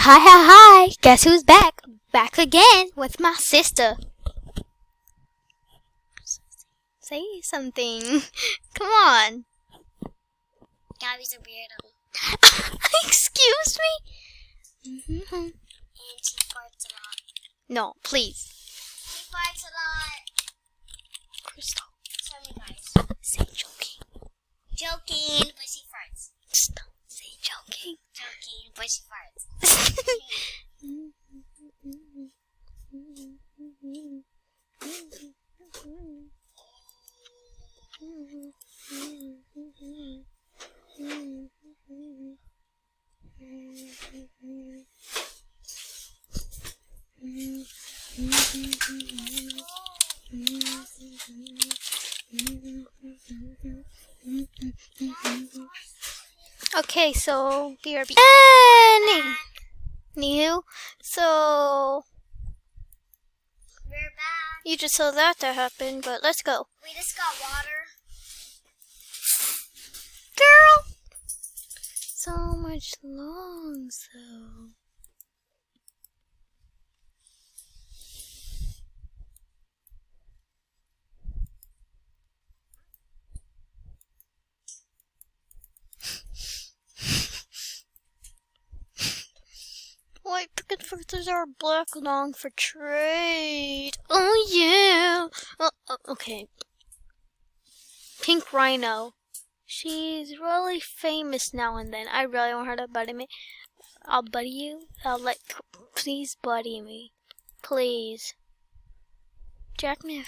Hi, hi, hi! Guess who's back? Back again with my sister. Say something. Come on. Gabby's a weirdo. Excuse me? And she farts a lot. No, please. She farts a lot. Crystal, Sorry, guys. say joking. Joking, but she farts. Stop. Say joking. Joking, but she farts. Okay, so BRB. Anywho, so We're back. you just saw that happen, but let's go. We just got water. Girl! So much long, so. White picket fences are black long for trade. Oh yeah. Okay. Pink Rhino. She's really famous now and then. I really want her to buddy me. I'll buddy you. Please buddy me. Please. Jack me.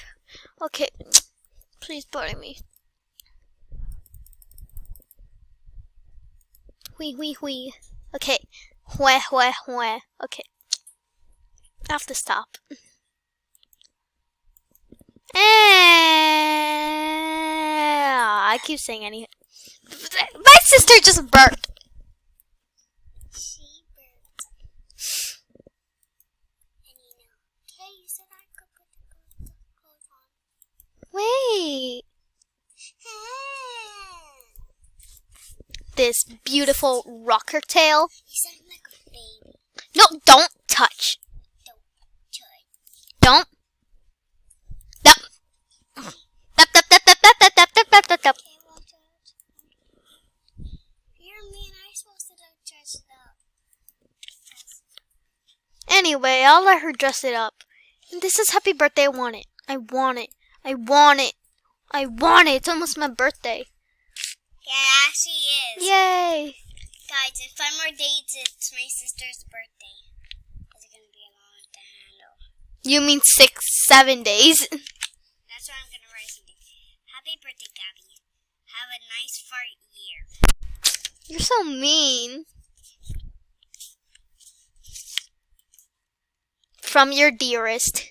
Okay. Please buddy me. Wee. Okay. Weh. Okay. I have to stop. I keep saying anything. My sister just burped. She burped. And okay, you said I could put the clothes on. Wait. This beautiful rocker tail. You sound like a baby. No, don't touch. Don't. Don't. Stop. Stop. Okay, watch out. You're mean. I'm supposed to dress it up. Anyway, I'll let her dress it up. And this is happy birthday. I want it. It's almost my birthday. Yeah, she is. Yay. Guys, in 5 more days, it's my sister's birthday. It's going to be a lot to handle. You mean 6-7 days? That's what I'm going to write something. Happy birthday, Gabby. Have a nice fart year. You're so mean. From your dearest.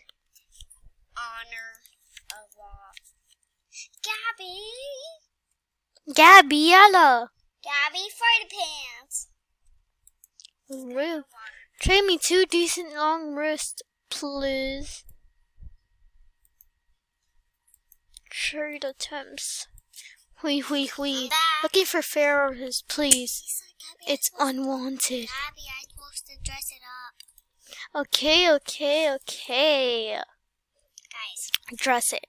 Honor of all. Gabby! Gabriella. Gabby, farty pants. Rude. Trade me 2 decent long wrists, please. Trade attempts. Wee. I'm back. Looking for Pharaohs, please. Gabby, It's unwanted. Gabby, I'm supposed to dress it up. Okay. Guys. Dress it.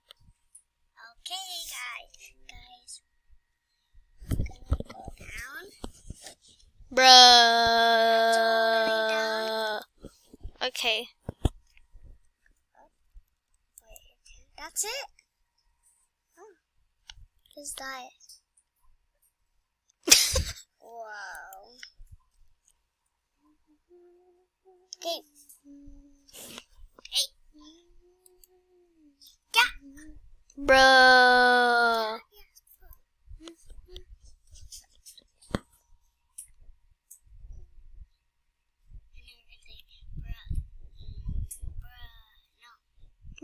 Okay, guys. I'm gonna go down. Bruh. Okay. Wait, that's it? Oh. Just dye it. Whoa. Okay. Hey. Yeah. Bruh.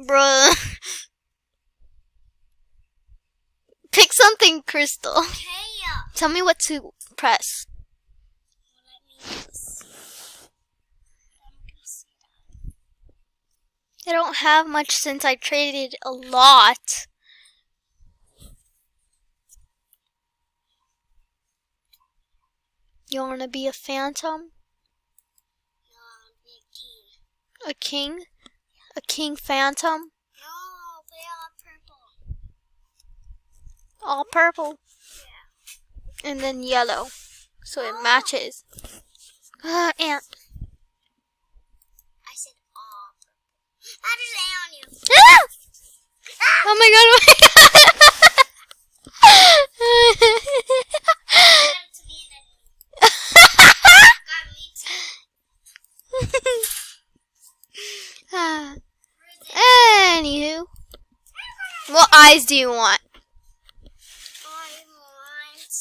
Bruh. Pick something, Crystal. Okay. Tell me what to press. I don't have much since I traded a lot. You want to be a phantom? A king? A king phantom? No, play all purple. All purple. And then yellow. So it matches. Ant. I said all purple. How does it on you? Ah! Oh my god, oh my Got to me and then got me too. god. Where's it? Anywho. What eyes do you want? I want.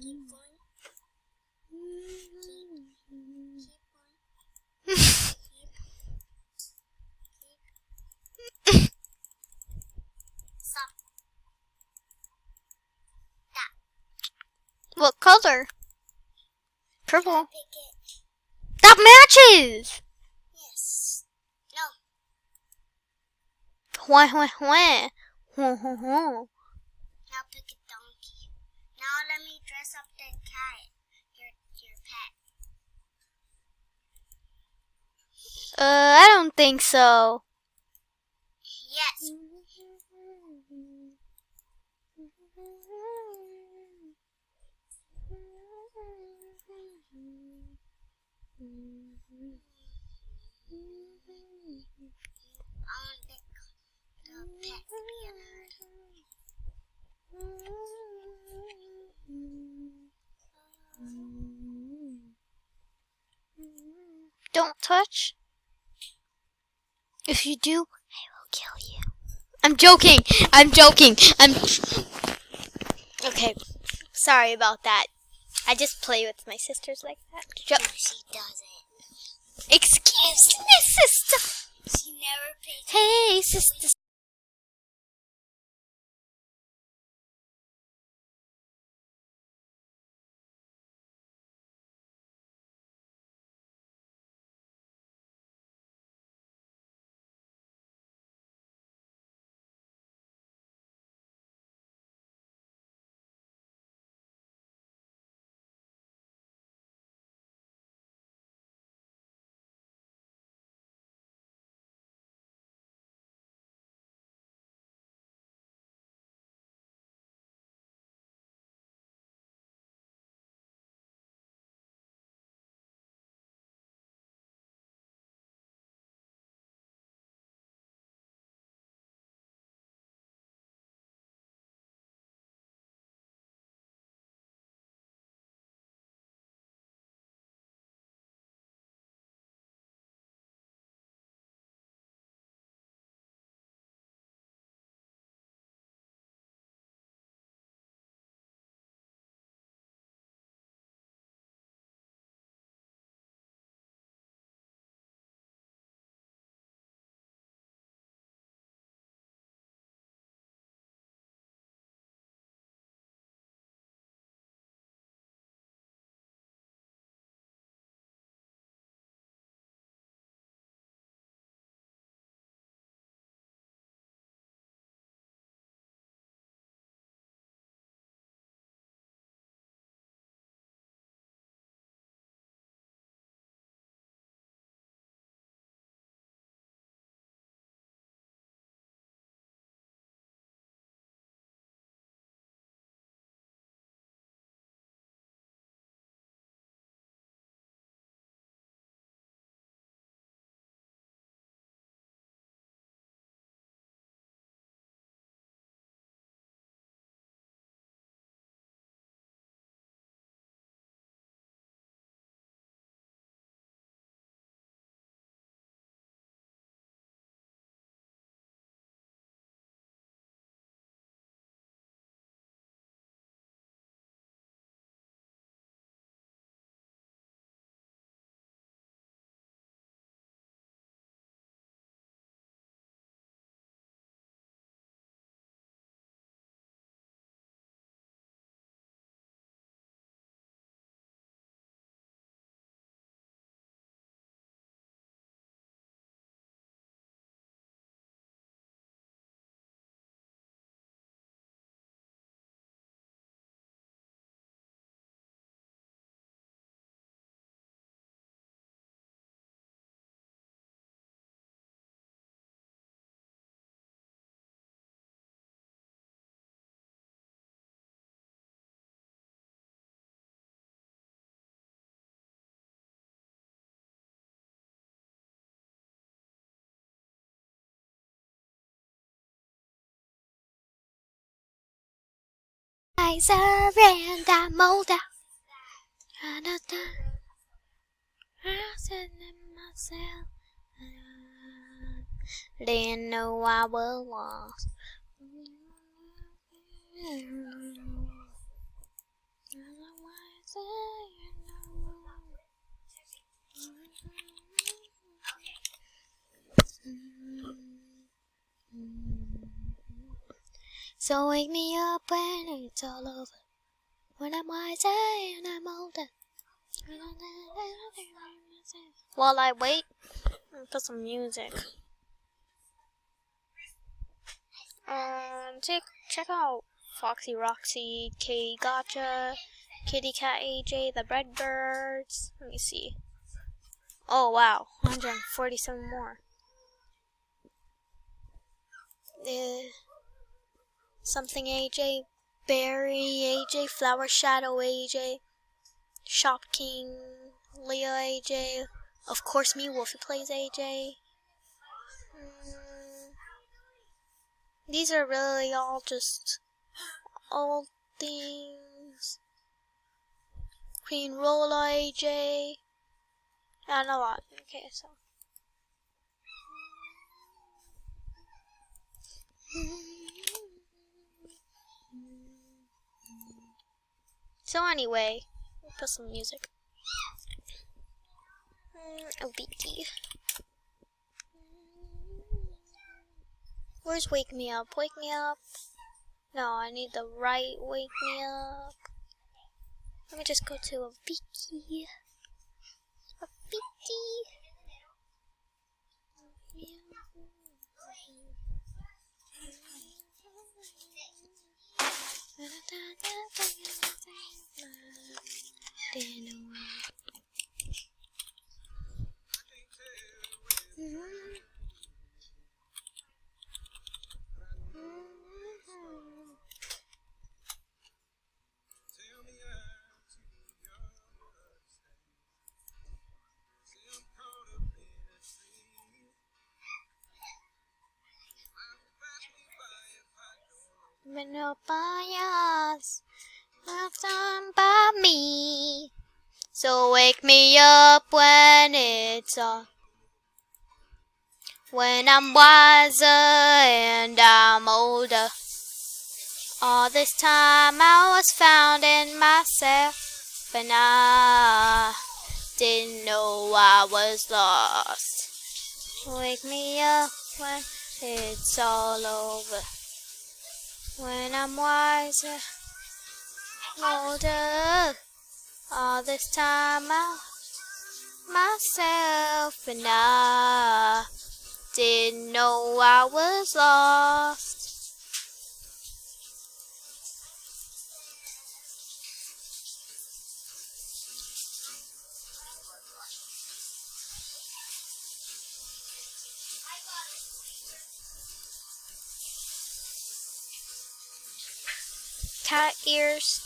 Keep going. Keep going. Stop. What color? Purple. Pick it. That matches! Yes. No. Wah, wah, wah. Wah, wah, wah. Now pick a donkey. Now let me dress up the cat. Your pet. I don't think so. Yes. I want the pet to be a nerd. Don't touch. If you do, I will kill you. I'm joking. I'm joking. Okay. Sorry about that. I just play with my sisters like that. No, she doesn't. Excuse me, sister. She never pays. Hey, sister. wiser and I'm older. I said to myself, didn't know I was lost. So wake me up when it's all over, when I'm wiser and I'm older. While I wait, put some music. Check out Foxy Roxy, Katie Gotcha, Kitty Cat AJ, the Redbirds. Let me see. Oh wow, 147 more. Something AJ, Berry AJ, Flower Shadow AJ, Shop King, Leo AJ, of course me, Wolfie Plays AJ. These are really all just old things. Queen Rolla AJ, and a lot. Okay, so. So anyway, we'll put some music. A beaky. Where's Wake Me Up? Wake Me Up. No, I need the right Wake Me Up. Let me just go to a beaky. A beaky. No bias, not done by me. So wake me up when it's all. When I'm wiser and I'm older. All this time I was found in myself, and I didn't know I was lost. Wake me up when it's all over. When I'm wiser, older. All this time I myself, and I didn't know I was lost. Cat ears.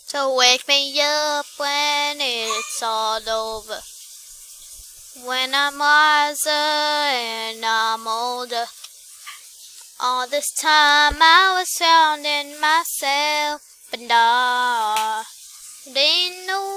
So wake me up when it's all over. When I'm wiser and I'm older. All this time I was found in myself, and I didn't know